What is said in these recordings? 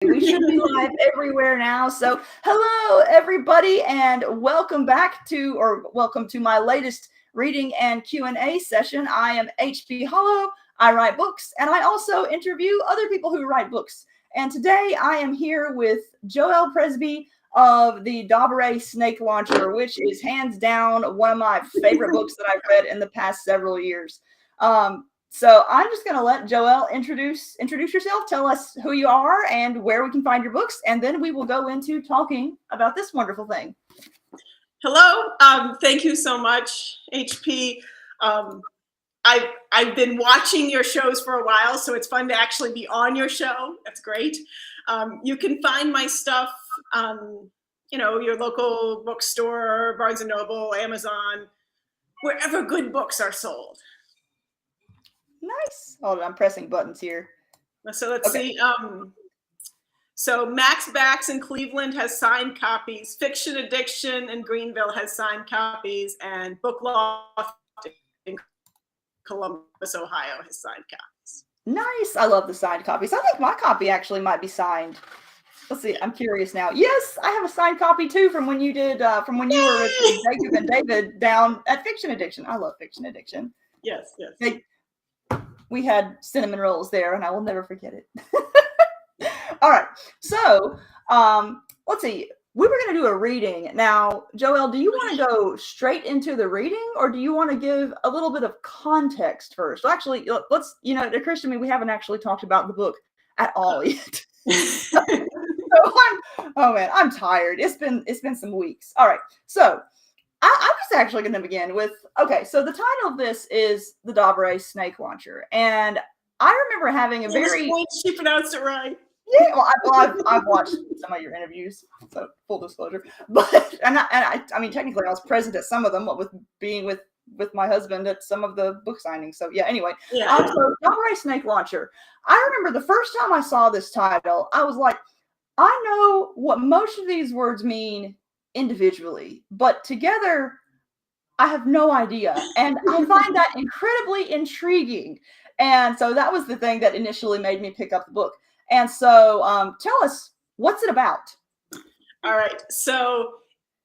We should be live everywhere now. So hello, everybody, and welcome to my latest reading and Q&A session. I am HP Holo. I write books, and I also interview other people who write books. And today I am here with Joelle Presby of the DABARE Snake Launcher, which is hands down one of my favorite books that I've read in the past several years. So I'm just going to let Joelle introduce yourself, tell us who you are and where we can find your books, and then we will go into talking about this wonderful thing. Hello. Thank you so much, HP. I've been watching your shows for a while, so it's fun to actually be on your show. That's great. You can find my stuff, your local bookstore, Barnes & Noble, Amazon, wherever good books are sold. Nice. Hold on, I'm pressing buttons here. So let's see. So Max Bax in Cleveland has signed copies. Fiction Addiction in Greenville has signed copies. And Book Loft in Columbus, Ohio has signed copies. Nice. I love the signed copies. I think my copy actually might be signed. Let's see. I'm curious now. Yes, I have a signed copy too from when you did, from when you were with Jacob and David down at Fiction Addiction. I love Fiction Addiction. Yes. We had cinnamon rolls there, and I will never forget it. All right. So let's see. We were going to do a reading. Now, Joelle, do you want to go straight into the reading, or do you want to give a little bit of context first? Well, actually, let's, it occurs to me we haven't actually talked about the book at all yet. I'm tired. It's been some weeks. All right. So I'm just actually going to begin with, so the title of this is the DABARE Snake Launcher. And I remember having a very... She pronounced it right. Yeah, well, I've watched some of your interviews, so full disclosure. But, I mean, technically I was present at some of them, with being with my husband at some of the book signings. So yeah, anyway. Yeah. So DABARE Snake Launcher. I remember the first time I saw this title, I was like, I know what most of these words mean individually, but together I have no idea, and I find that incredibly intriguing. And so that was the thing that initially made me pick up the book. And so tell us, what's it about? All right, so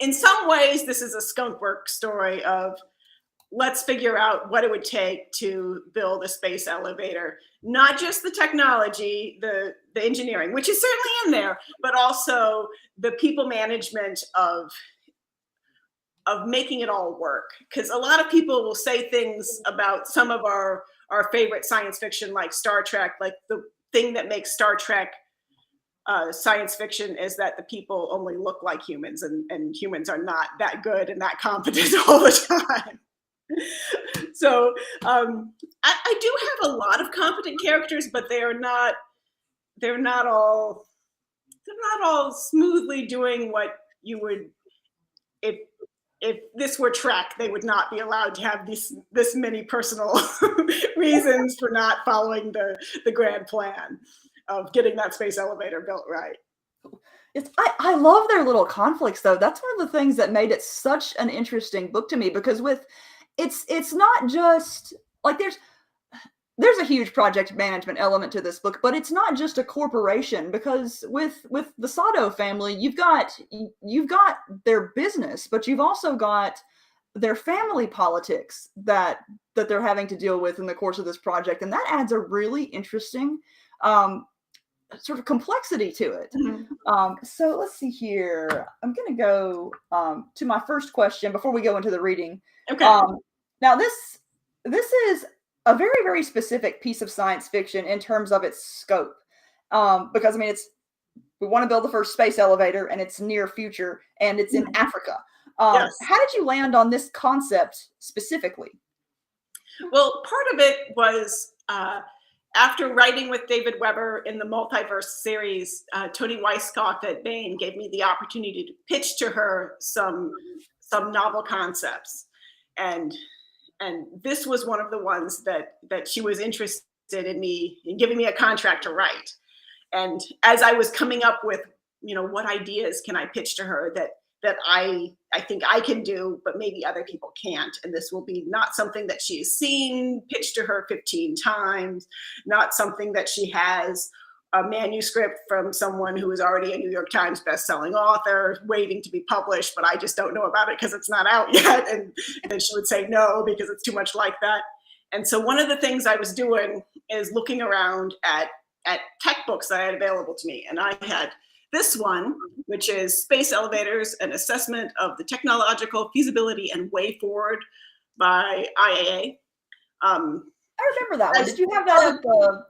in some ways this is a skunkwork story of let's figure out what it would take to build a space elevator, not just the technology, the engineering, which is certainly in there, but also the people management of making it all work. Because a lot of people will say things about some of our favorite science fiction, like Star Trek. Like the thing that makes Star Trek science fiction is that the people only look like humans, and humans are not that good and that competent all the time. So I do have a lot of competent characters, but they're not all smoothly doing what you would, if this were Trek, they would not be allowed to have this many personal reasons for not following the grand plan of getting that space elevator built right. I love their little conflicts, though. That's one of the things that made it such an interesting book to me, because it's not just like there's a huge project management element to this book, but it's not just a corporation, because with the Sadou family, you've got their business, but you've also got their family politics that they're having to deal with in the course of this project. And that adds a really interesting sort of complexity to it. Mm-hmm. So let's see here. I'm going to go to my first question before we go into the reading. Okay. Now this is a very, very specific piece of science fiction in terms of its scope. Because I mean, we want to build the first space elevator, and it's near future, and it's in Africa. Yes. How did you land on this concept specifically? Well, part of it was after writing with David Weber in the Multiverse series, Toni Weisskopf at Bain gave me the opportunity to pitch to her some novel concepts, and this was one of the ones that she was interested in giving me a contract to write. And as I was coming up with, what ideas can I pitch to her that I think I can do, but maybe other people can't. And this will be not something that she has seen pitched to her 15 times, not something that she has a manuscript from someone who is already a New York Times bestselling author waiting to be published, but I just don't know about it because it's not out yet. And then she would say no because it's too much like that. And so one of the things I was doing is looking around at tech books that I had available to me. And I had this one, which is Space Elevators, an assessment of the technological feasibility and way forward by IAA. I remember that one. Did you have that at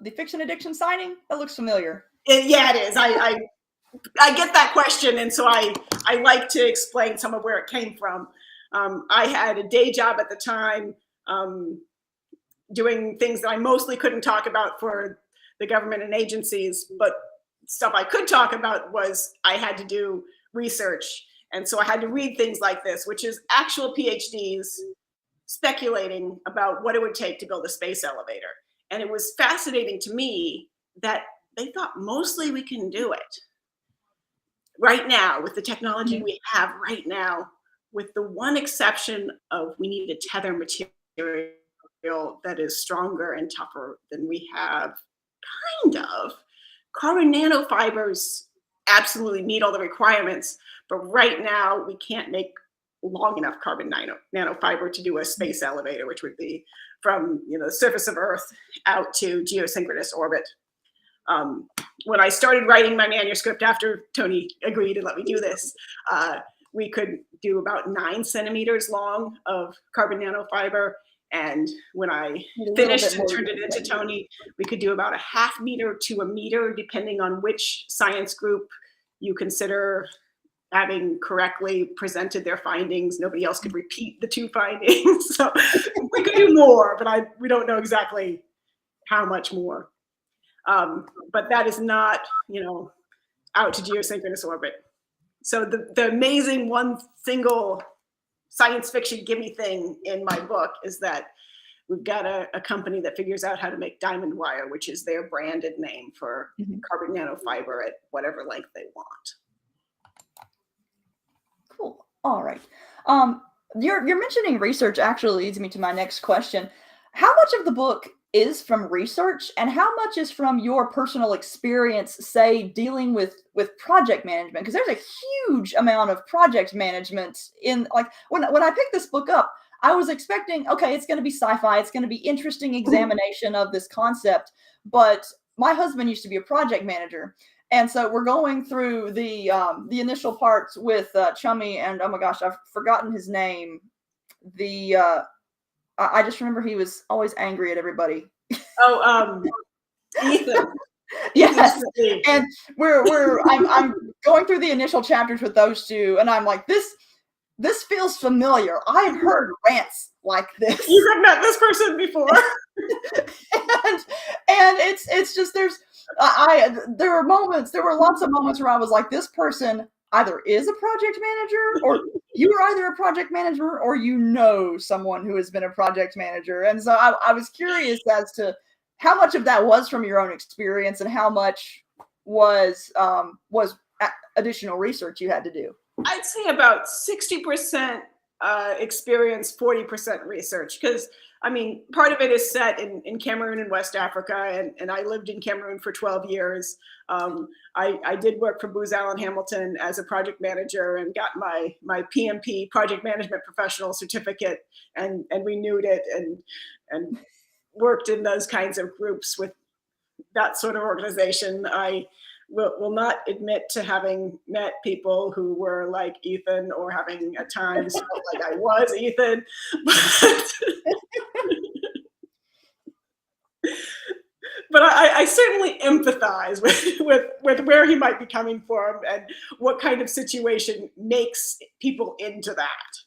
the Fiction Addiction signing? That looks familiar. Yeah, it is. I get that question, and so I like to explain some of where it came from. I had a day job at the time doing things that I mostly couldn't talk about for the government and agencies, but stuff I could talk about was I had to do research. And so I had to read things like this, which is actual PhDs speculating about what it would take to build a space elevator. And it was fascinating to me that they thought mostly we can do it right now with the technology we have right now, with the one exception of we need a tether material that is stronger and tougher than we have. Kind of. Carbon nanofibers absolutely meet all the requirements, but right now we can't make long enough carbon nanofiber to do a space elevator, which would be from the surface of Earth out to geosynchronous orbit. When I started writing my manuscript after Tony agreed and let me do this, we could do about 9 centimeters long of carbon nanofiber. And when I finished and turned it into Tony, we could do about a 0.5 meter to 1 meter, depending on which science group you consider having correctly presented their findings. Nobody else could repeat the 2 findings. So we could do more, but we don't know exactly how much more. But that is not, out to geosynchronous orbit. So the amazing one single science fiction gimme thing in my book is that we've got a company that figures out how to make diamond wire, which is their branded name for carbon nanofibers at whatever length they want. Cool. All right. You're mentioning research actually leads me to my next question. How much of the book is from research and how much is from your personal experience, say, dealing with project management? Because there's a huge amount of project management in, like, when I picked this book up, I was expecting, okay, it's going to be sci-fi. It's going to be interesting examination of this concept. But my husband used to be a project manager. And so we're going through the initial parts with Chummy and, oh my gosh, I've forgotten his name. I just remember he was always angry at everybody. Oh, Ethan. Yes, and I'm going through the initial chapters with those two, and I'm like, this feels familiar. I've heard rants like this. You have met this person before, and it's just there were lots of moments where I was like, this person either is a project manager, or you are either a project manager or someone who has been a project manager. And so I was curious as to how much of that was from your own experience and how much was additional research you had to do. I'd say about 60% experience, 40% research, because part of it is set in Cameroon and West Africa, and I lived in Cameroon for 12 years. I did work for Booz Allen Hamilton as a project manager and got my PMP, Project Management Professional certificate, and renewed it and worked in those kinds of groups with that sort of organization. I will not admit to having met people who were like Ethan or having at times felt like I was Ethan. But I certainly empathize with where he might be coming from and what kind of situation makes people into that.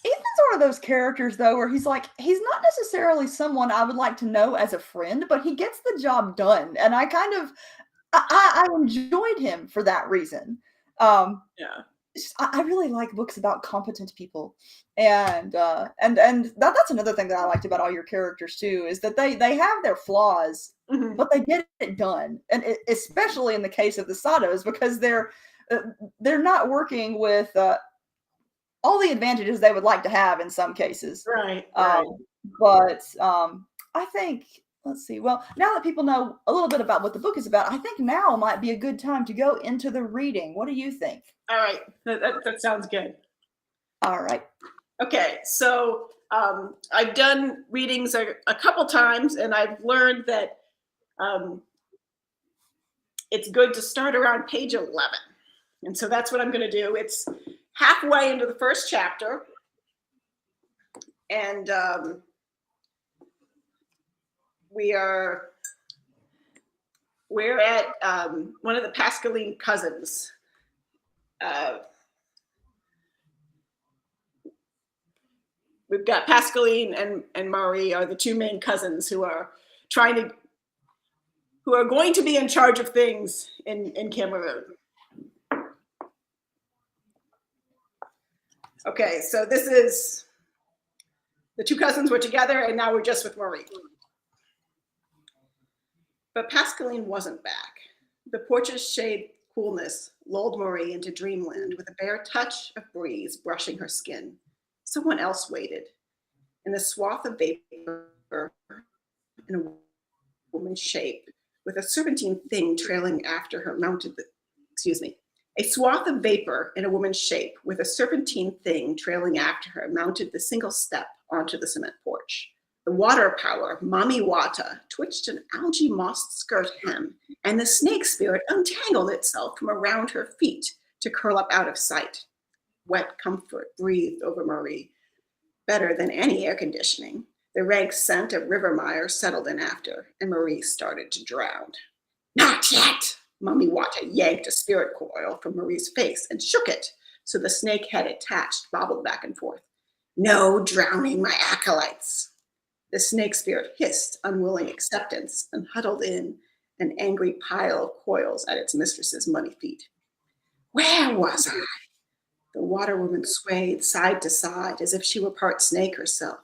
Ethan's one of those characters, though, where he's not necessarily someone I would like to know as a friend, but he gets the job done. And I enjoyed him for that reason. Yeah. I really like books about competent people, and that's another thing that I liked about all your characters too, is that they have their flaws, but they get it done, and especially in the case of the Sadous, because they're not working with all the advantages they would like to have in some cases, right. But I think let's see. Well, now that people know a little bit about what the book is about, I think now might be a good time to go into the reading. What do you think? All right, that sounds good. All right. Okay, so I've done readings a couple times, and I've learned that it's good to start around page 11. And so that's what I'm going to do. It's halfway into the first chapter, and we're at one of the Pascaline cousins. We've got Pascaline and Maurie are the two main cousins who are going to be in charge of things in Cameroon. Okay, so this is the two cousins were together, and now we're just with Maurie. But Pascaline wasn't back. The porch's shade coolness lulled Maurie into dreamland with a bare touch of breeze brushing her skin. Someone else waited. In the swath of vapor in a woman's shape, with a serpentine thing trailing after her mounted the, a swath of vapor in a woman's shape with a serpentine thing trailing after her mounted the single step onto the cement porch. The water power of Mommywada twitched an algae mossed skirt hem, and the snake spirit untangled itself from around her feet to curl up out of sight. Wet comfort breathed over Maurie, better than any air conditioning. The rank scent of river mire settled in after, and Maurie started to drown. Not yet! Mommywada yanked a spirit coil from Maurie's face and shook it, so the snake head attached bobbed back and forth. No drowning, my acolytes. The snake spirit hissed unwilling acceptance and huddled in an angry pile of coils at its mistress's muddy feet. Where was I? The water woman swayed side to side as if she were part snake herself.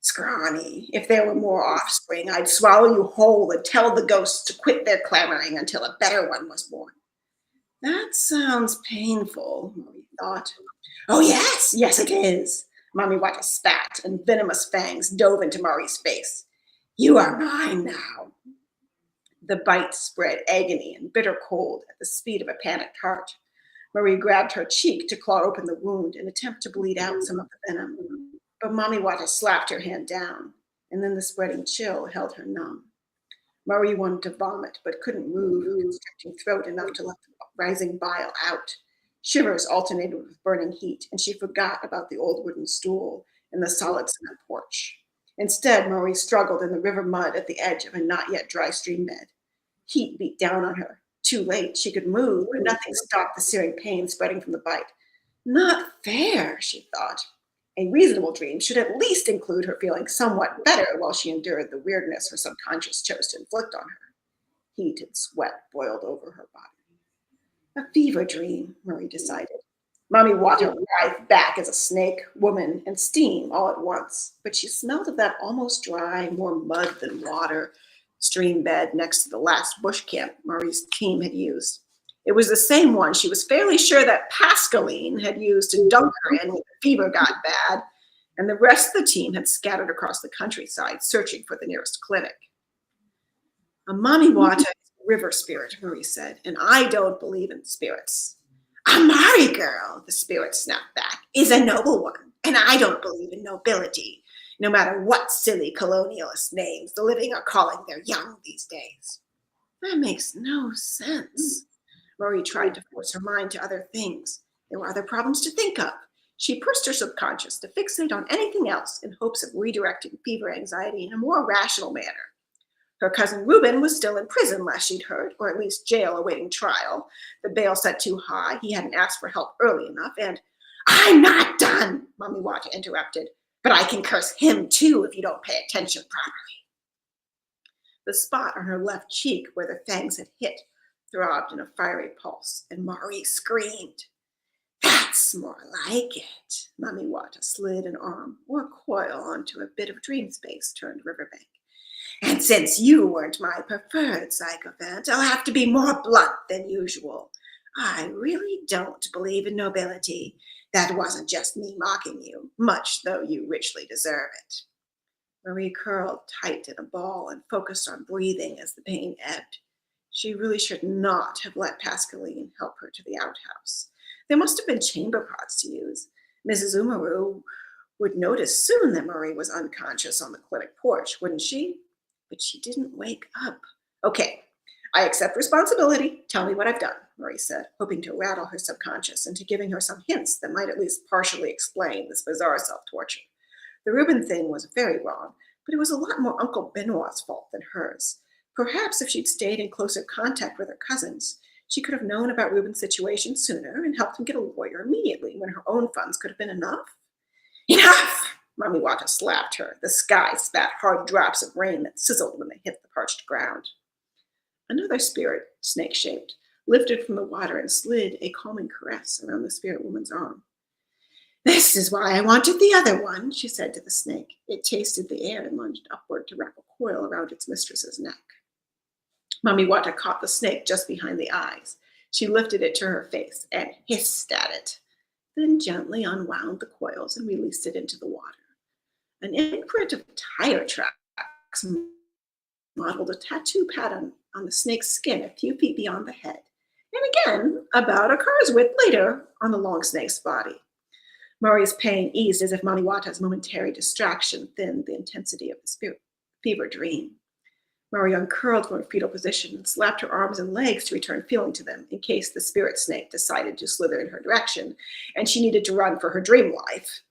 Scrawny, if there were more offspring, I'd swallow you whole and tell the ghosts to quit their clamoring until a better one was born. That sounds painful, Maurie thought. Oh, yes, it is. Mommywada spat, and venomous fangs dove into Maurie's face. You are mine now. The bite spread agony and bitter cold at the speed of a panicked heart. Maurie grabbed her cheek to claw open the wound and attempt to bleed out some of the venom. But Mommywada slapped her hand down, and then the spreading chill held her numb. Maurie wanted to vomit, but couldn't move, constricting throat enough to let the rising bile out. Shivers alternated with burning heat, and she forgot about the old wooden stool and the solid cement porch. Instead, Maurie struggled in the river mud at the edge of a not yet dry stream bed. Heat beat down on her. Too late, she could move, but nothing stopped the searing pain spreading from the bite. Not fair, she thought. A reasonable dream should at least include her feeling somewhat better while she endured the weirdness her subconscious chose to inflict on her. Heat and sweat boiled over her body. A fever dream, Maurie decided. Mommywada writhed back as a snake, woman, and steam all at once, but she smelled of that almost dry, more mud than water, stream bed next to the last bush camp Maurie's team had used. It was the same one she was fairly sure that Pascaline had used to dunk her in when the fever got bad, and the rest of the team had scattered across the countryside searching for the nearest clinic. A Mommywada is a river spirit, Maurie said, and I don't believe in spirits. A Maurie girl, the spirit snapped back, is a noble one, and I don't believe in nobility, no matter what silly colonialist names the living are calling their young these days. That makes no sense. Maurie tried to force her mind to other things. There were other problems to think of. She pursed her subconscious to fixate on anything else in hopes of redirecting fever anxiety in a more rational manner. Her cousin Reuben was still in prison, last she'd heard, or at least jail awaiting trial. The bail set too high, he hadn't asked for help early enough, and I'm not done, Mommywada interrupted, but I can curse him too if you don't pay attention properly. The spot on her left cheek where the fangs had hit throbbed in a fiery pulse, and Maurie screamed. That's more like it. Mommywada slid an arm or a coil onto a bit of dream space turned riverbank. And since you weren't my preferred sycophant, I'll have to be more blunt than usual. I really don't believe in nobility. That wasn't just me mocking you, much though you richly deserve it. Marie curled tight in a ball and focused on breathing as the pain ebbed. She really should not have let Pascaline help her to the outhouse. There must have been chamber pots to use. Mrs. Umaru would notice soon that Marie was unconscious on the clinic porch, wouldn't she? But she didn't wake up. Okay, I accept responsibility. Tell me what I've done, Marie said, hoping to rattle her subconscious into giving her some hints that might at least partially explain this bizarre self-torture. The Reuben thing was very wrong, but it was a lot more Uncle Benoit's fault than hers. Perhaps if she'd stayed in closer contact with her cousins, she could have known about Reuben's situation sooner and helped him get a lawyer immediately when her own funds could have been enough. Enough! Mommywada slapped her. The sky spat hard drops of rain that sizzled when they hit the parched ground. Another spirit, snake-shaped, lifted from the water and slid a calming caress around the spirit woman's arm. This is why I wanted the other one, she said to the snake. It tasted the air and lunged upward to wrap a coil around its mistress's neck. Mommywada caught the snake just behind the eyes. She lifted it to her face and hissed at it, then gently unwound the coils and released it into the water. An imprint of tire tracks modeled a tattoo pattern on the snake's skin a few feet beyond the head, and again, about a car's width later, on the long snake's body. Maurie's pain eased as if Mommywada's momentary distraction thinned the intensity of the spirit fever dream. Maurie uncurled from her fetal position and slapped her arms and legs to return feeling to them in case the spirit snake decided to slither in her direction and she needed to run for her dream life.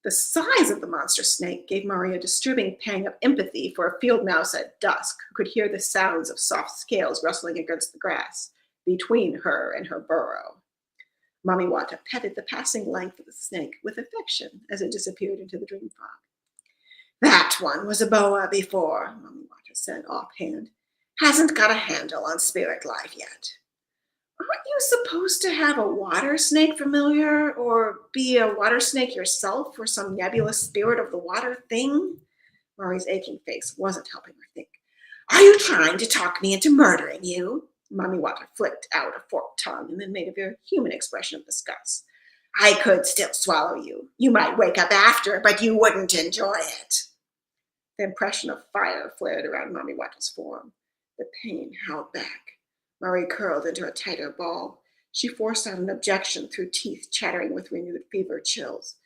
The size of the monster snake gave Maurie a disturbing pang of empathy for a field mouse at dusk who could hear the sounds of soft scales rustling against the grass between her and her burrow. Mommywada petted the passing length of the snake with affection as it disappeared into the dream fog. That one was a boa before, Mommywada said offhand. Hasn't got a handle on spirit life yet. Aren't you supposed to have a water snake familiar or be a water snake yourself or some nebulous spirit of the water thing? Maurie's aching face wasn't helping her think. Are you trying to talk me into murdering you? Mommywada flicked out a forked tongue and then made a very human expression of disgust. I could still swallow you. You might wake up after, but you wouldn't enjoy it. The impression of fire flared around Mommywada's form. The pain held back. Maurie curled into a tighter ball. She forced out an objection through teeth chattering with renewed fever chills.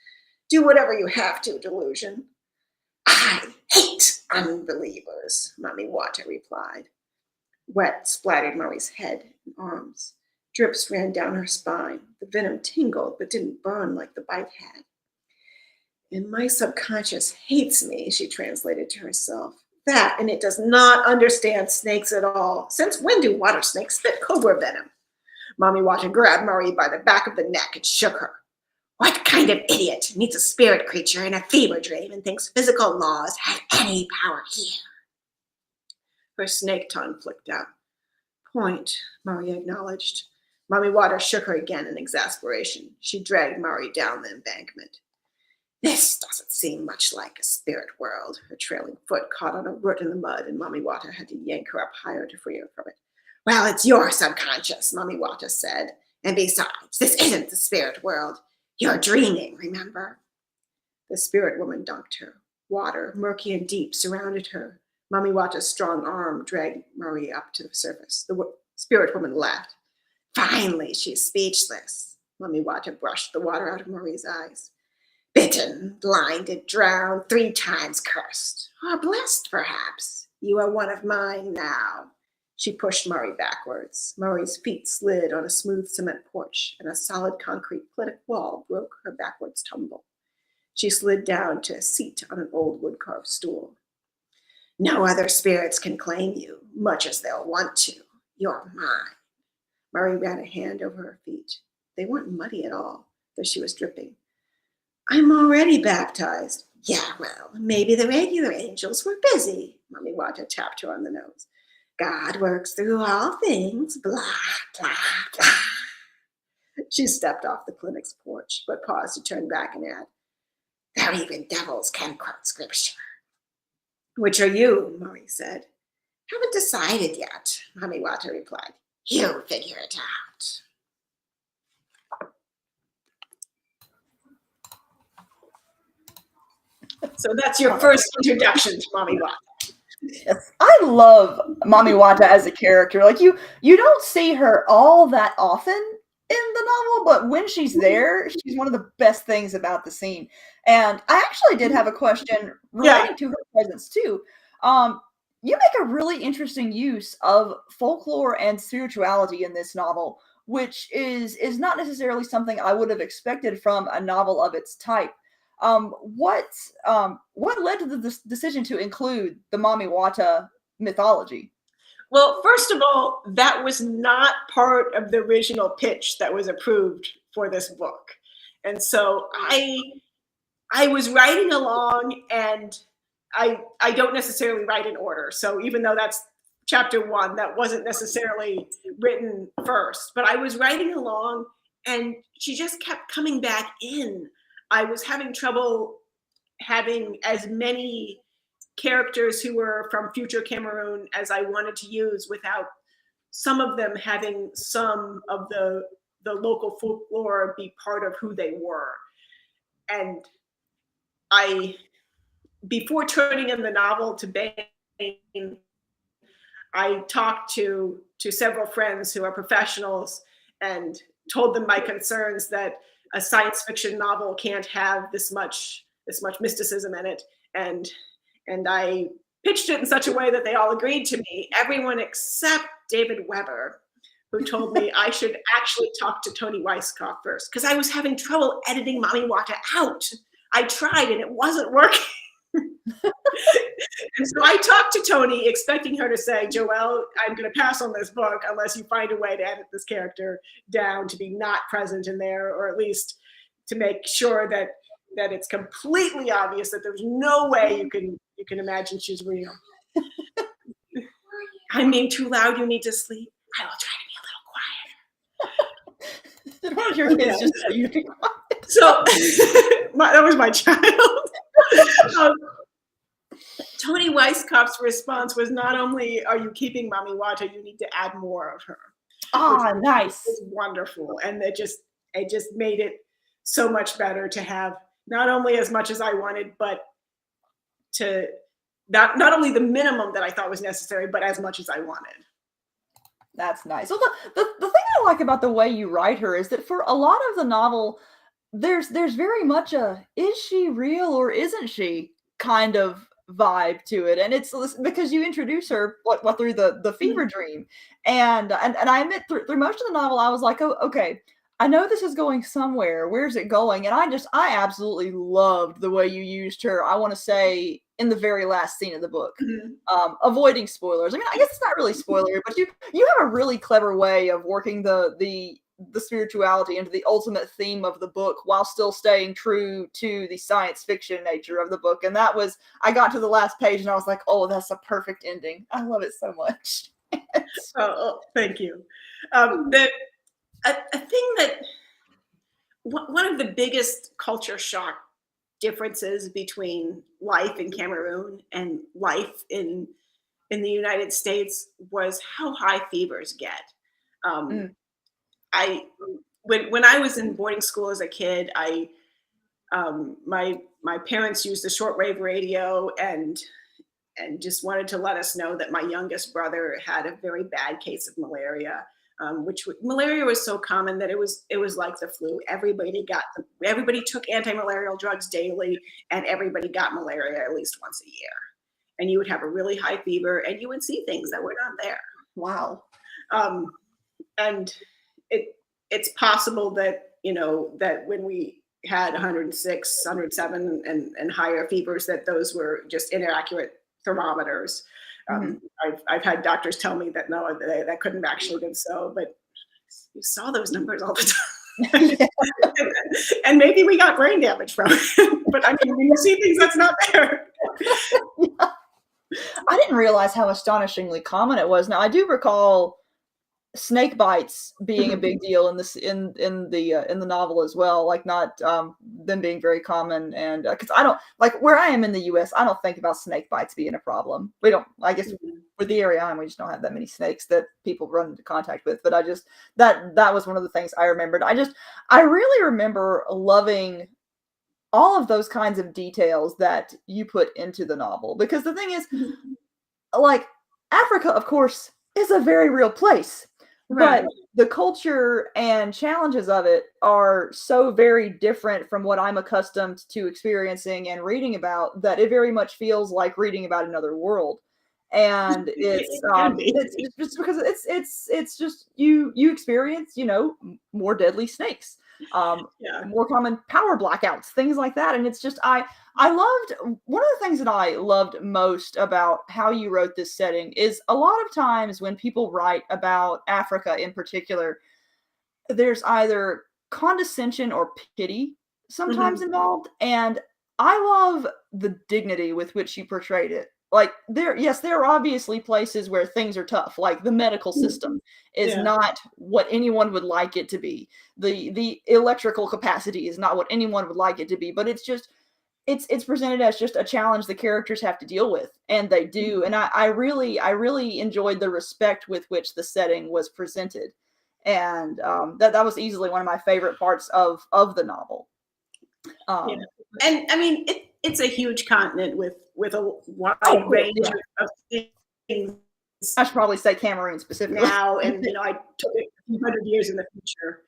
Do whatever you have to, delusion. I hate unbelievers, Mommywada replied. Wet splattered Maurie's head and arms. Drips ran down her spine. The venom tingled but didn't burn like the bite had. And my subconscious hates me, she translated to herself. That, and it does not understand snakes at all. Since when do water snakes spit cobra venom? Mommywada grabbed Maurie by the back of the neck and shook her. What kind of idiot meets a spirit creature in a fever dream and thinks physical laws have any power here? Her snake tongue flicked out. Point, Maurie acknowledged. Mommywada shook her again in exasperation. She dragged Maurie down the embankment. This doesn't seem much like a spirit world. Her trailing foot caught on a root in the mud, and Mommywada had to yank her up higher to free her from it. Well, it's your subconscious, Mommywada said. And besides, this isn't the spirit world. You're dreaming, remember? The spirit woman dunked her. Water, murky and deep, surrounded her. Mommywada's strong arm dragged Maurie up to the surface. The spirit woman laughed. Finally, she's speechless. Mommywada brushed the water out of Maurie's eyes. Bitten, blinded, drowned, 3 times cursed. Or blessed, perhaps. You are one of mine now. She pushed Maurie backwards. Maurie's feet slid on a smooth cement porch, and a solid concrete clinic wall broke her backwards tumble. She slid down to a seat on an old wood-carved stool. No other spirits can claim you, much as they'll want to. You're mine. Maurie ran a hand over her feet. They weren't muddy at all, though she was dripping. I'm already baptized. Yeah, well, maybe the regular angels were busy. Mommywada tapped her on the nose. God works through all things, blah, blah, blah. She stepped off the clinic's porch, but paused to turn back and add, there even devils can quote scripture. Which are you? Maurie said. Haven't decided yet, Mommywada replied. You figure it out. So that's your first introduction to Mommywada. Yes, I love Mommywada as a character. Like you don't see her all that often in the novel, but when she's there, she's one of the best things about the scene. And I actually did have a question relating to her presence too. You make a really interesting use of folklore and spirituality in this novel, which is not necessarily something I would have expected from a novel of its type. What led to the decision to include the Mommywada mythology? Well, first of all, that was not part of the original pitch that was approved for this book. And so I was writing along, and I don't necessarily write in order. So even though that's chapter 1, that wasn't necessarily written first, but I was writing along and she just kept coming back in. I was having trouble having as many characters who were from future Cameroon as I wanted to use without some of them having some of the local folklore be part of who they were. And before turning in the novel to Bain, I talked to several friends who are professionals and told them my concerns that a science fiction novel can't have this much mysticism in it. And I pitched it in such a way that they all agreed to me, everyone except David Weber, who told me I should actually talk to Tony Weisskopf first, because I was having trouble editing Mommywada out. I tried and it wasn't working. And so I talked to Tony, expecting her to say, Joelle, I'm going to pass on this book unless you find a way to edit this character down to be not present in there, or at least to make sure that it's completely obvious that there's no way you can imagine she's real. I'm being too loud. You need to sleep. I will try to be a little quiet. One of your kids just said you be quiet. So that was my child. Tony Weisskopf's response was not only are you keeping Mommywada, you need to add more of her. Ah, nice. It was wonderful. And it just made it so much better to have not only as much as I wanted, but to not only the minimum that I thought was necessary, but as much as I wanted. That's nice. So the thing I like about the way you write her is that for a lot of the novel, there's very much a is she real or isn't she kind of vibe to it, and it's because you introduce her through the fever dream, and I admit through most of the novel I was like, oh, okay, I know this is going somewhere. Where's it going? And I absolutely loved the way you used her. I want to say in the very last scene of the book, avoiding spoilers. I mean, I guess it's not really spoiler, but you have a really clever way of working the spirituality into the ultimate theme of the book while still staying true to the science fiction nature of the book. And that was, I got to the last page and I was like, oh, that's a perfect ending. I love it so much. Oh, thank you. A thing that one of the biggest culture shock differences between life in Cameroon and life in the United States was how high fevers get. When I was in boarding school as a kid, my parents used the shortwave radio and just wanted to let us know that my youngest brother had a very bad case of malaria. Malaria was so common that it was like the flu. Everybody took anti-malarial drugs daily, and everybody got malaria at least once a year. And you would have a really high fever, and you would see things that were not there. Wow. And it's possible that that when we had 106, 107, and higher fevers, that those were just inaccurate thermometers. I've had doctors tell me that no, that couldn't have actually been so, but you saw those numbers all the time. And maybe we got brain damage from it. But I mean, when you see things that's not there. I didn't realize how astonishingly common it was. Now I do recall snake bites being a big deal in the novel as well, like not them being very common, and because I don't like where I am in the US, I don't think about snake bites being a problem. We don't, I guess for the area I'm, we just don't have that many snakes that people run into contact with, but I just that was one of the things I remembered. I really remember loving all of those kinds of details that you put into the novel. Because the thing is, like, Africa, of course, is a very real place. Right. But the culture and challenges of it are so very different from what I'm accustomed to experiencing and reading about that it very much feels like reading about another world. And it's just because it's just you experience, you know, more deadly snakes, more common power blackouts, things like that. And it's just I loved, one of the things that I loved most about how you wrote this setting is a lot of times when people write about Africa in particular, there's either condescension or pity sometimes involved. And I love the dignity with which you portrayed it. Like there are obviously places where things are tough, like the medical system is not what anyone would like it to be. The electrical capacity is not what anyone would like it to be, but it's just, it's presented as just a challenge the characters have to deal with, and they do. And I really enjoyed the respect with which the setting was presented, and that was easily one of my favorite parts of the novel. And I mean, it's a huge continent with a wide range of things. I should probably say Cameroon specifically now, and you know, I took it a few hundred years in the future.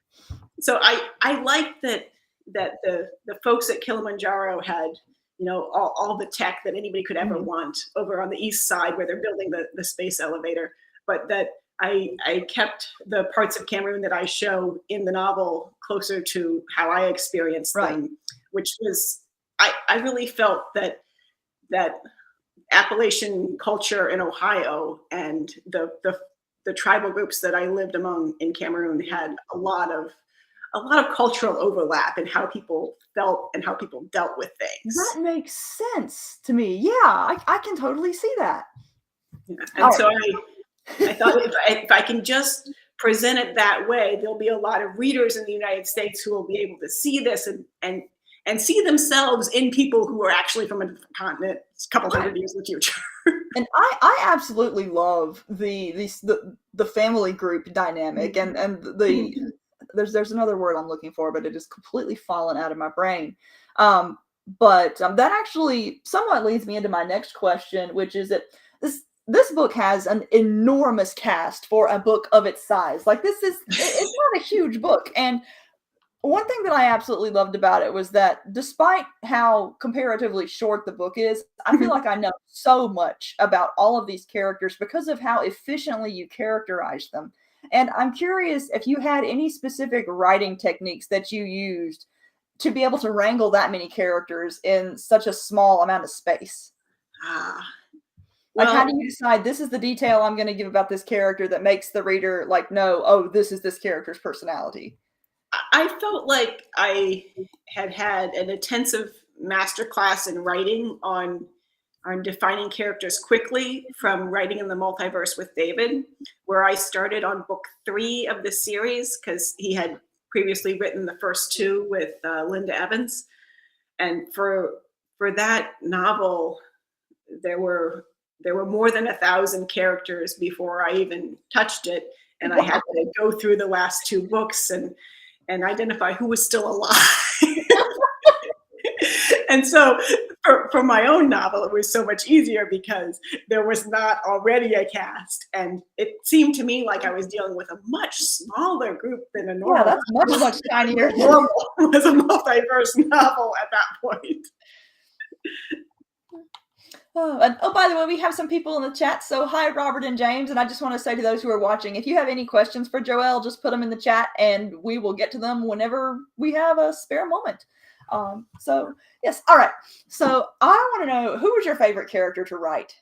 So I like that the folks at Kilimanjaro had, you know, all the tech that anybody could ever want over on the east side where they're building the space elevator, but that I kept the parts of Cameroon that I show in the novel closer to how I experienced them, which was, I really felt that Appalachian culture in Ohio and the tribal groups that I lived among in Cameroon had a lot of cultural overlap in how people felt and how people dealt with things. That makes sense to me. Yeah, I can totally see that. Yeah. And so I thought if I can just present it that way, there'll be a lot of readers in the United States who will be able to see this and see themselves in people who are actually from a different continent a couple hundred years in the future. And I absolutely love the family group dynamic and the there's another word I'm looking for, but it is completely fallen out of my brain. But that actually somewhat leads me into my next question, which is that this book has an enormous cast for a book of its size. Like it's not a huge book. And one thing that I absolutely loved about it was that despite how comparatively short the book is, I feel like I know so much about all of these characters because of how efficiently you characterize them. And I'm curious if you had any specific writing techniques that you used to be able to wrangle that many characters in such a small amount of space. Like, how do you decide this is the detail I'm going to give about this character that makes the reader like know, oh, this is this character's personality? I felt like I had an intensive masterclass in writing on defining characters quickly from writing in the multiverse with David, where I started on book 3 of the series because he had previously written the first 2 with Linda Evans. And for that novel, there were more than 1,000 characters before I even touched it. And I had to go through the last 2 books and identify who was still alive. And so for my own novel, it was so much easier because there was not already a cast. And it seemed to me like I was dealing with a much smaller group than a normal. Yeah, that's much tinier. Normal was a multiverse novel at that point. Oh, by the way, we have some people in the chat. So hi, Robert and James. And I just want to say to those who are watching, if you have any questions for Joelle, just put them in the chat and we will get to them whenever we have a spare moment. So yes. All right. So I want to know, who was your favorite character to write?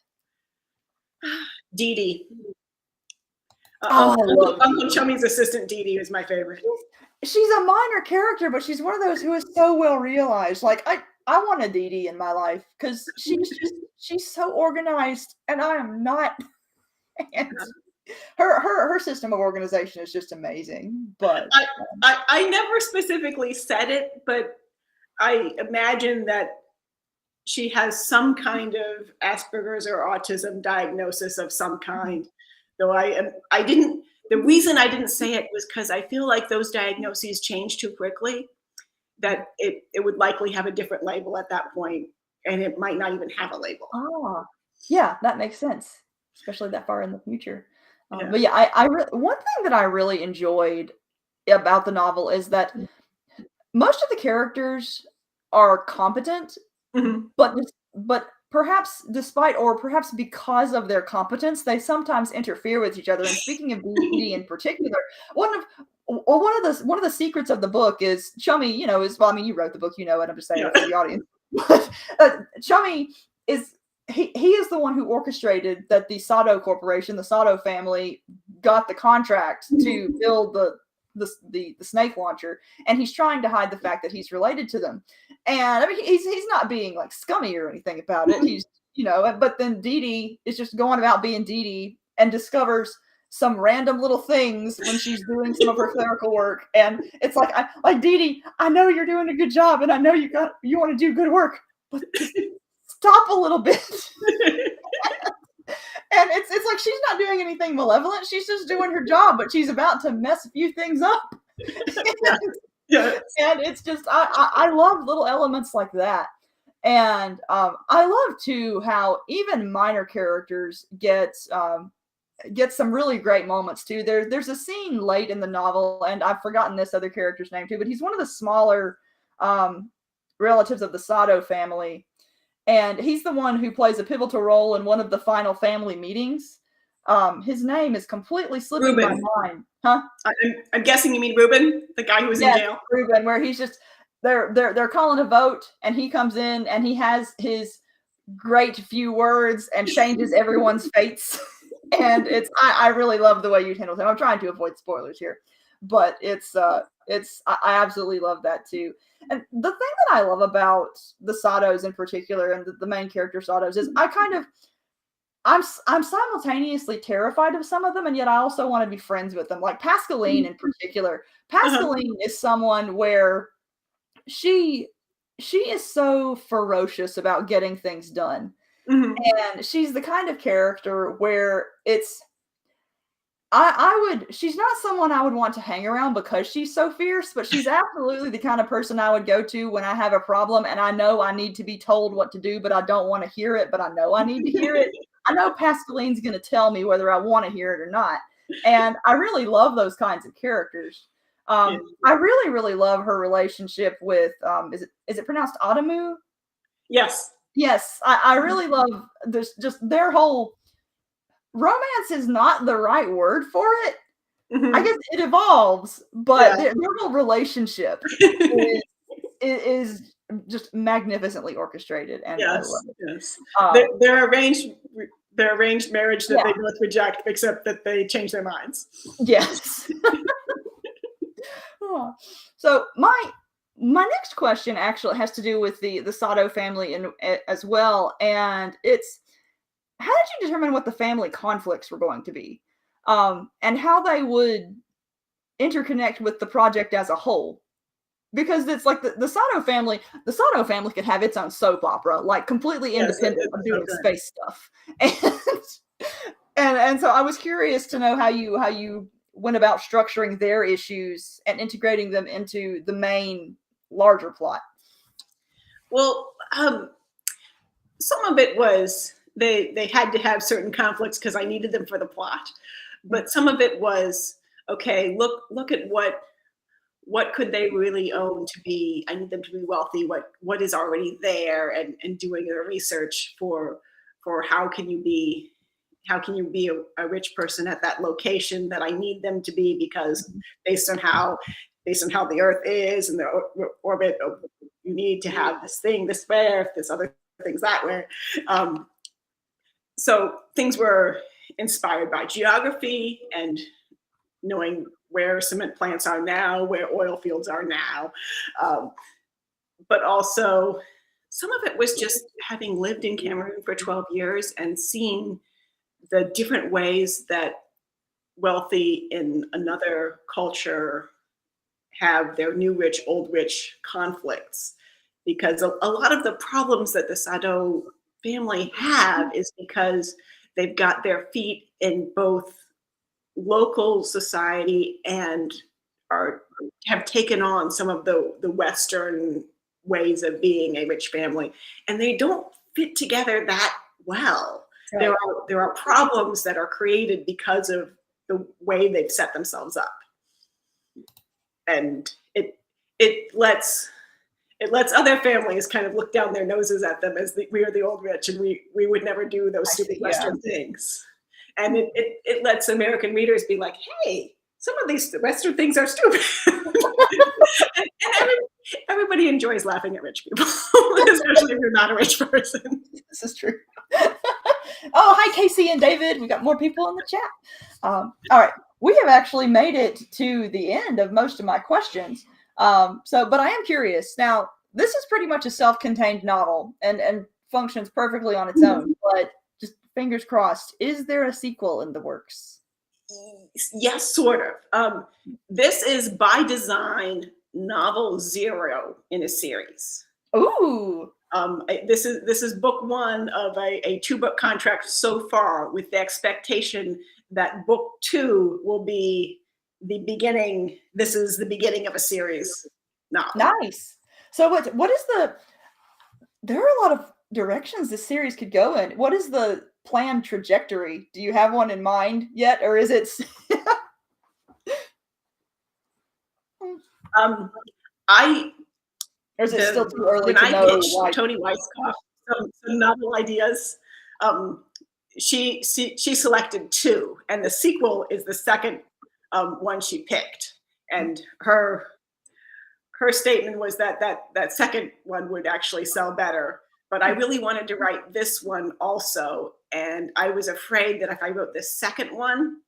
Dee Dee. Uncle Chummy's assistant Dee Dee is my favorite. She's a minor character, but she's one of those who is so well realized. Like I want a Dee Dee in my life because she's so organized, and I am not. And her system of organization is just amazing. But I never specifically said it, but I imagine that she has some kind of Asperger's or autism diagnosis of some kind. Though I didn't. The reason I didn't say it was because I feel like those diagnoses change too quickly. that it would likely have a different label at that point, and it might not even have a label. Ah, yeah, that makes sense, especially that far in the future. Yeah. But yeah, one thing that I really enjoyed about the novel is that most of the characters are competent, Mhm. but perhaps despite or perhaps because of their competence, they sometimes interfere with each other. And speaking of Dee in particular, one of the secrets of the book is Chummy, is well, I mean, you wrote the book, and I'm just saying Yeah. it for the audience. But Chummy is he is the one who orchestrated that the Sadou Corporation, the Sadou family, got the contract to build the snake launcher, and he's trying to hide the fact that he's related to them. And I mean, he's not being like scummy or anything about it. He's but then Dee is just going about being Dee and discovers some random little things when she's doing some of her clerical work, and it's like Dee, I know you're doing a good job, and I know you want to do good work, but just stop a little bit. And it's like she's not doing anything malevolent. She's just doing her job, but she's about to mess a few things up. Yeah. And it's just I love little elements like that. And I love too how even minor characters get some really great moments too. There's a scene late in the novel, and I've forgotten this other character's name too, but he's one of the smaller relatives of the Sadou family. And he's the one who plays a pivotal role in one of the final family meetings. His name is completely slipping my mind. Huh? I'm guessing you mean Reuben, the guy who was in jail? Reuben, where he's just they're calling a vote, and he comes in and he has his great few words and changes everyone's fates. And I really love the way you handled him. I'm trying to avoid spoilers here, but I absolutely love that too. And the thing that I love about the Sadous in particular, and the main character Sadous, is I'm simultaneously terrified of some of them, and yet I also want to be friends with them. Like Pascaline in particular. Pascaline is someone where she is so ferocious about getting things done. Mm-hmm. And she's the kind of character where she's not someone I would want to hang around because she's so fierce, but she's absolutely the kind of person I would go to when I have a problem and I know I need to be told what to do, but I don't want to hear it, but I know I need to hear it. I know Pascaline's going to tell me whether I want to hear it or not. And I really love those kinds of characters. I really, really love her relationship with, is it pronounced Adamu? Yes. Yes. I really love this, just their whole romance is not the right word for it. Mm-hmm. I guess it evolves, but their whole relationship is just magnificently orchestrated, and I love it. Yes. Their arranged marriage that they both reject, except that they change their minds. Yes. So my next question actually has to do with the Sadou family as well, and it's, how did you determine what the family conflicts were going to be, and how they would interconnect with the project as a whole? Because it's like the Sadou family could have its own soap opera, like completely independent of doing space stuff. And so I was curious to know how you went about structuring their issues and integrating them into the main larger plot. Well, some of it was they had to have certain conflicts because I needed them for the plot, but some of it was, okay, look at what could they really own to be, I need them to be wealthy, what is already there, and doing the research for how can you be a rich person at that location that I need them to be, because based on how the earth is and the orbit, you need to have this thing this way, this other things that way. So things were inspired by geography and knowing where cement plants are now, where oil fields are now. But also some of it was just having lived in Cameroon for 12 years and seeing the different ways that wealthy in another culture have their new rich, old rich conflicts. Because a lot of the problems that the Sadou family have is because they've got their feet in both local society and have taken on some of the Western ways of being a rich family, and they don't fit together that well. Right. There are problems that are created because of the way they've set themselves up, and it lets other families kind of look down their noses at them as we are the old rich, and we would never do those stupid Western things. And it lets American readers be like, hey, some of these Western things are stupid. and everybody enjoys laughing at rich people, especially if you're not a rich person. This is true. Oh, hi, Casey and David. We got more people in the chat. All right. We have actually made it to the end of most of my questions. But I am curious. Now, this is pretty much a self-contained novel and functions perfectly on its own, but just fingers crossed. Is there a sequel in the works? Yes, sort of. This is by design novel 0 in a series. Ooh. This is book 1 of a 2-book contract so far, with the expectation that book 2 will be the beginning. This is the beginning of a series novel. Nice. So what is there are a lot of directions this series could go in. What is the planned trajectory? Do you have one in mind yet, or is it? Or is it still too early to know? When I pitched Toni Weisskopf some novel ideas, she selected 2, and the sequel is the second one she picked. And her statement was that second one would actually sell better. But I really wanted to write this one also, and I was afraid that if I wrote the second one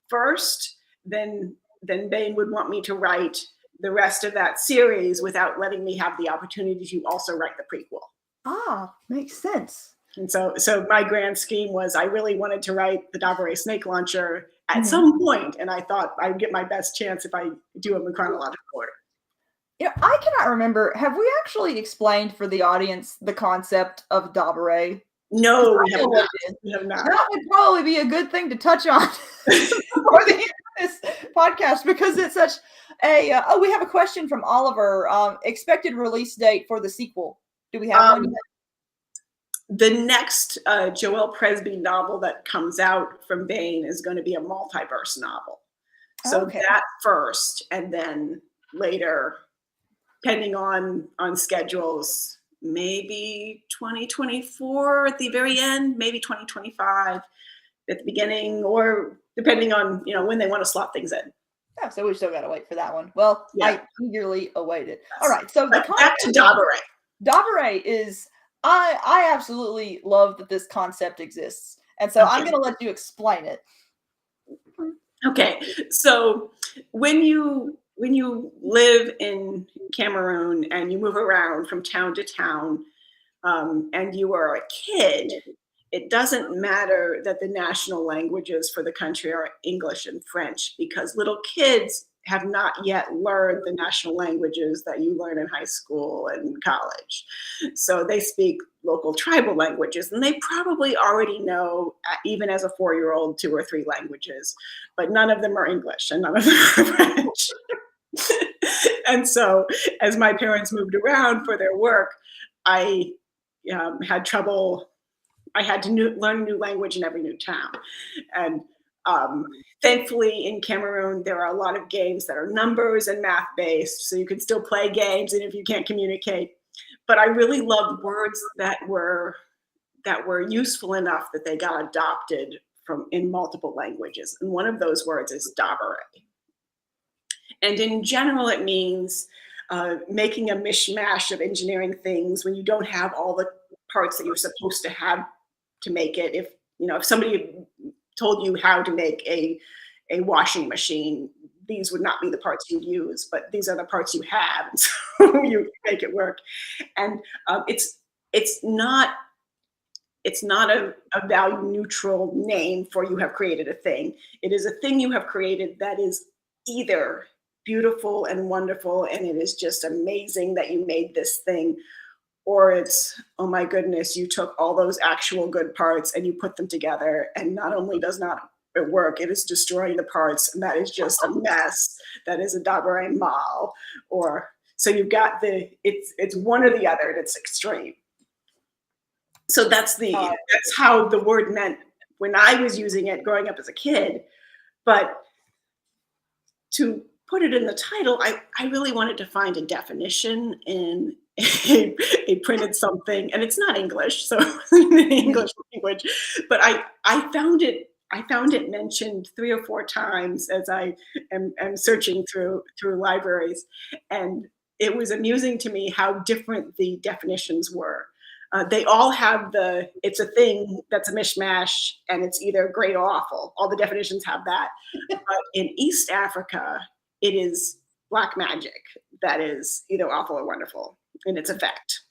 first, then Baen would want me to write the rest of that series without letting me have the opportunity to also write the prequel. Ah, makes sense. And so my grand scheme was I really wanted to write the DABARE Snake Launcher at some point, and I thought I'd get my best chance if I do them in chronological order. You know, I cannot remember. Have we actually explained for the audience the concept of Dobbery? No, we have not. That would probably be a good thing to touch on for the end of this podcast, because it's such a. We have a question from Oliver. Expected release date for the sequel. Do we have one yet? The next Joelle Presby novel that comes out from Baen is going to be a multiverse novel. So that first, and then later, depending on schedules, maybe 2024 at the very end, maybe 2025 at the beginning, or depending on when they want to slot things in. Yeah, so we still got to wait for that one. Well, yeah. I eagerly await it. All right, so back to Dobbery. Dobbery is. I absolutely love that this concept exists. And so I'm going to let you explain it. Okay. So when you live in Cameroon and you move around from town to town, and you are a kid, it doesn't matter that the national languages for the country are English and French, because little kids have not yet learned the national languages that you learn in high school and college. So they speak local tribal languages, and they probably already know, even as a 4-year-old, 2 or 3 languages, but none of them are English and none of them are French. And so as my parents moved around for their work, I had trouble. I had to learn a new language in every new town. And thankfully in Cameroon, there are a lot of games that are numbers and math based, so you can still play games and if you can't communicate. But I really loved words that were useful enough that they got adopted in multiple languages. And one of those words is Dobbery. And in general, it means making a mishmash of engineering things when you don't have all the parts that you're supposed to have to make it. If somebody told you how to make a washing machine, these would not be the parts you'd use, but these are the parts you have, and so you make it work. And it's not a value neutral name for you have created a thing. It is a thing you have created that is either beautiful and wonderful, and it is just amazing that you made this thing, or it's, oh my goodness, you took all those actual good parts and you put them together, and not only does at work, it is destroying the parts, and that is just a mess. That is a DABARE mal, or so you've got it's one or the other, and it's extreme. So that's how the word meant when I was using it growing up as a kid. But to put it in the title, I really wanted to find a definition in a printed something, and it's not English, so English language, but I found it mentioned 3 or 4 times as I am searching through libraries, and it was amusing to me how different the definitions were. They all have it's a thing that's a mishmash, and it's either great or awful. All the definitions have that. But in East Africa, it is black magic that is either awful or wonderful in its effect.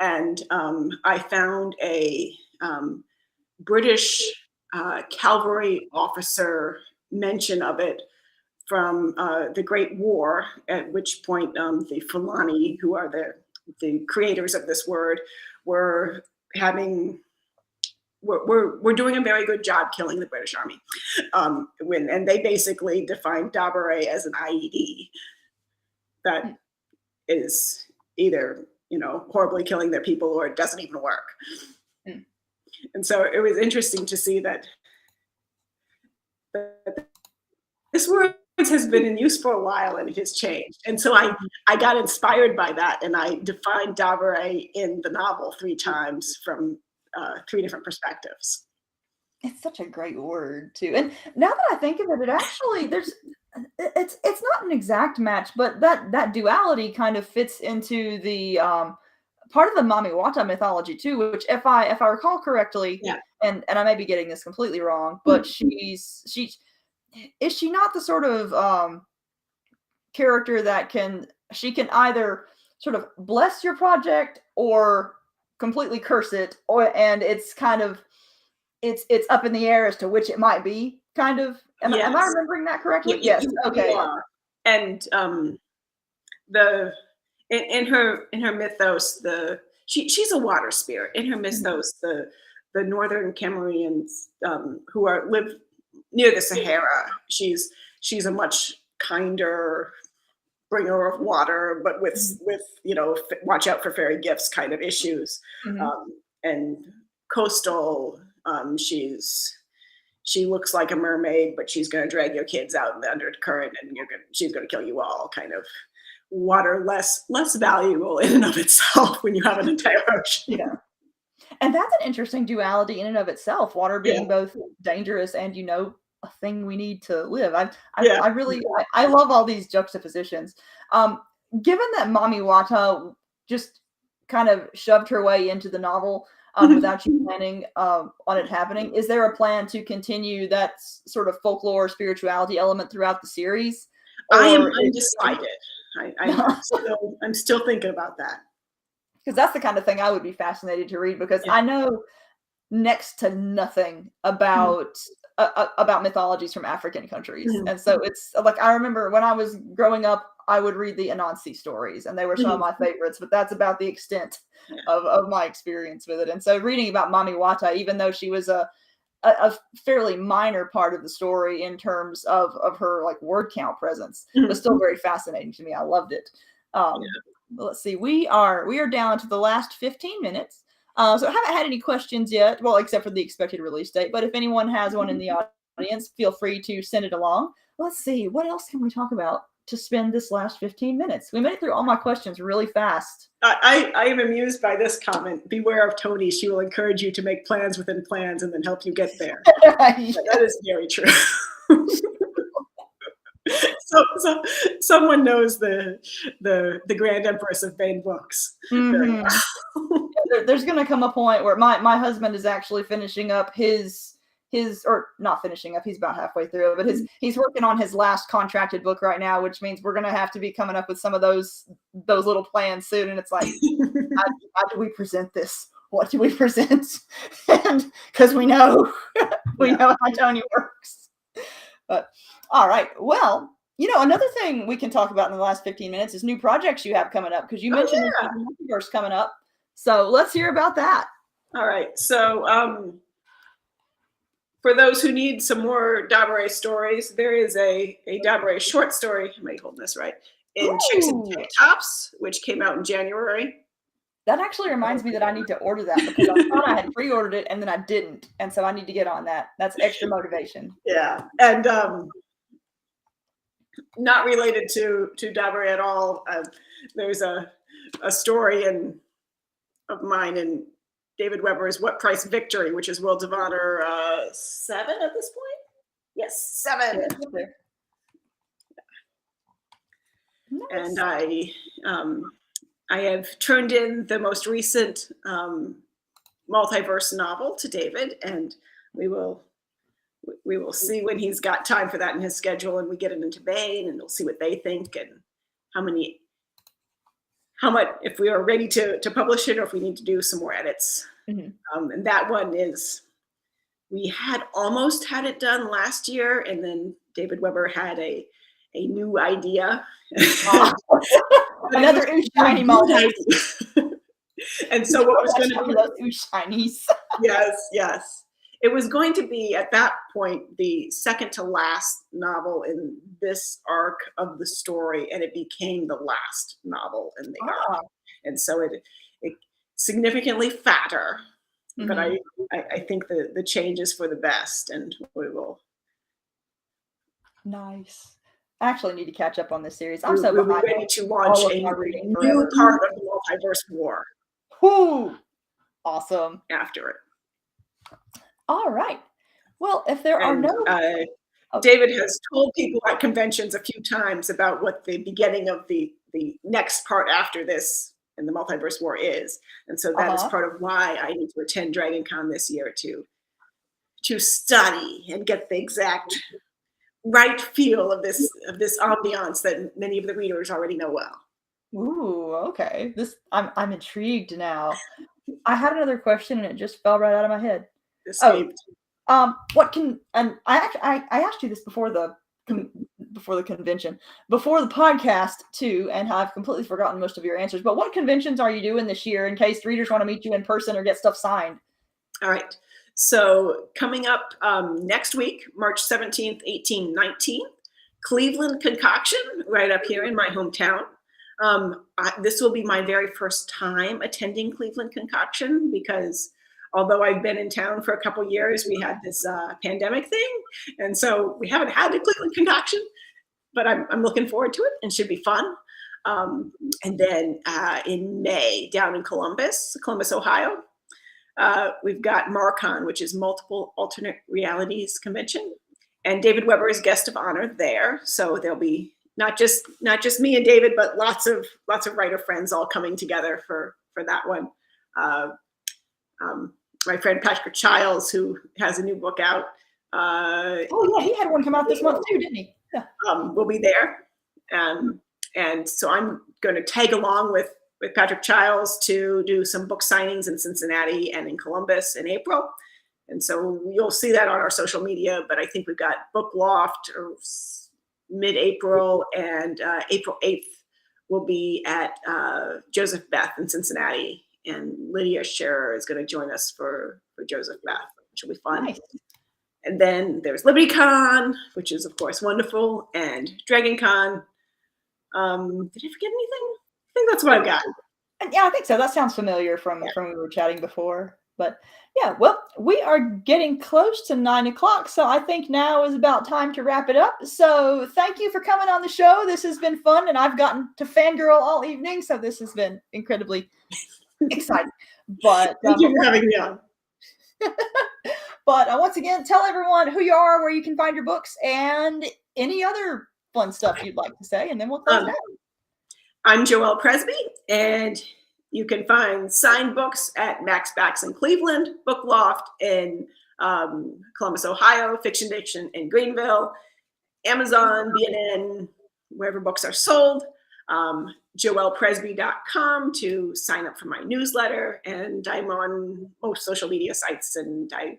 And I found a British cavalry officer mention of it from the Great War, at which point the Fulani, who are the creators of this word, were doing a very good job killing the British Army. And they basically defined DABARE as an IED that is either, horribly killing their people, or it doesn't even work. Mm. And so it was interesting to see that this word has been in use for a while, and it has changed. And so I got inspired by that, and I defined DABARE in the novel 3 times from 3 different perspectives. It's such a great word too. And now that I think of it, it actually it's not an exact match, but that duality kind of fits into the part of the Mommywada mythology too, which if I recall correctly, yeah. and I may be getting this completely wrong, but is she not the sort of character that she can either sort of bless your project or completely curse it, and it's kind of it's up in the air as to which it might be, kind of. Am I remembering that correctly? Yes. Okay. And in her mythos, she's a water spirit. In her mythos, the northern Cameroonians who live near the Sahara, she's a much kinder bringer of water, but with watch out for fairy gifts kind of issues. Mm-hmm. And coastal, she looks like a mermaid, but she's going to drag your kids out in the undercurrent, and she's going to kill you all. Kind of water less valuable in and of itself when you have an entire ocean. Yeah. And that's an interesting duality in and of itself. Water being both dangerous and a thing we need to live. I love all these juxtapositions. Given that Mommywada just kind of shoved her way into the novel without you planning on it happening, is there a plan to continue that sort of folklore spirituality element throughout the series? I am undecided. I'm still thinking about that. Because that's the kind of thing I would be fascinated to read, because I know next to nothing about mythologies from African countries. Mm-hmm. And so it's like, I remember when I was growing up, I would read the Anansi stories, and they were some of my favorites, but that's about the extent of my experience with it. And so reading about Mommywada, even though she was a fairly minor part of the story in terms of her like word count presence, was still very fascinating to me. I loved it. Let's see, we are down to the last 15 minutes. So I haven't had any questions yet, well, except for the expected release date. But if anyone has one in the audience, feel free to send it along. Let's see, what else can we talk about to spend this last 15 minutes? We made it through all my questions really fast. I am amused by this comment. Beware of Tony. She will encourage you to make plans within plans and then help you get there. That is very true. So someone knows the Grand Empress of Bane books. Mm-hmm. There's going to come a point where my husband is actually finishing up his or not finishing up, he's about halfway through it, but he's working on his last contracted book right now, which means we're going to have to be coming up with some of those little plans soon. And it's like, how do we present this? What do we present? And because we know how Tony works. But all right, well, another thing we can talk about in the last 15 minutes is new projects you have coming up, because you mentioned the multiverse coming up. So let's hear about that. All right. So for those who need some more DABARE stories, there is a DABARE short story. Am I holding this right? In Chicks and Tank Tops, which came out in January. That actually reminds me that I need to order that because I thought I had pre-ordered it and then I didn't. And so I need to get on that. That's extra motivation. Yeah. And not related to DABARE at all. There's a story of mine in David Weber's What Price Victory, which is Worlds of Honor 7 at this point. Yes, 7. Yeah, nice. And I have turned in the most recent multiverse novel to David, and we will see when he's got time for that in his schedule, and we get it into Bain, and we'll see what they think and how much, if we are ready to publish it or if we need to do some more edits. Mm-hmm. And that one is, we had almost had it done last year, and then David Weber had a new idea. Another ooh shiny moment. And so what was going to be those ooh shinies? Yes. It was going to be at that point the second to last novel in this arc of the story, and it became the last novel in the arc. And so it significantly fatter. Mm-hmm. But I think the change is for the best, and we will. Nice. I actually need to catch up on this series. I'm so behind. We're ready to launch a new part of the multiverse war. Whoo! Awesome. After it. All right. Well, if there are no... David has told people at conventions a few times about what the beginning of the next part after this in the multiverse war is. And so that is part of why I need to attend Dragon Con this year to study and get the exact right feel of this ambiance that many of the readers already know well. Ooh, okay. I'm intrigued now. I had another question and it just fell right out of my head. Escaped. What can, and I asked you this before the convention, before the podcast too, and I've completely forgotten most of your answers, but what conventions are you doing this year in case readers want to meet you in person or get stuff signed? All right. So coming up next week, March 17th, 18th, 19th, Cleveland Concoction, right up here in my hometown. This will be my very first time attending Cleveland Concoction because although I've been in town for a couple of years, we had this pandemic thing. And so we haven't had the Cleveland Concoction, but I'm looking forward to it and should be fun. And then in May, down in Columbus, Ohio, we've got MarCon, which is Multiple Alternate Realities Convention. And David Weber is guest of honor there. So there'll be not just me and David, but lots of writer friends all coming together for that one. My friend Patrick Childs, who has a new book out. He had one come out this month too, didn't he? Yeah. Will be there. And so I'm going to tag along with Patrick Childs to do some book signings in Cincinnati and in Columbus in April. And so you'll see that on our social media, but I think we've got Book Loft mid-April, and April 8th will be at Joseph Beth in Cincinnati. And Lydia Scherer is going to join us for Joseph Beth, which will be fun. Nice. And then there's LibertyCon, which is, of course, wonderful, and Dragon Con. Did I forget anything? I think that's what I've got. Yeah, I think so. That sounds familiar from when we were chatting before. But yeah, well, we are getting close to 9 o'clock, so I think now is about time to wrap it up. So thank you for coming on the show. This has been fun, and I've gotten to fangirl all evening, so this has been incredibly exciting. But thank you for having me on. But once again, tell everyone who you are, where you can find your books, and any other fun stuff you'd like to say, and then we'll close it out. I'm Joelle Presby, and you can find signed books at Max Backs in Cleveland, Book Loft in Columbus, Ohio, Fiction Diction in Greenville, Amazon, BNN, wherever books are sold, joellepresby.com to sign up for my newsletter, and I'm on most social media sites, and I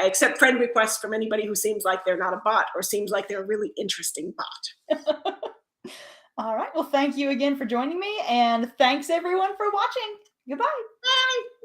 accept friend requests from anybody who seems like they're not a bot or seems like they're a really interesting bot. All right. Well, thank you again for joining me, and thanks everyone for watching. Goodbye. Bye.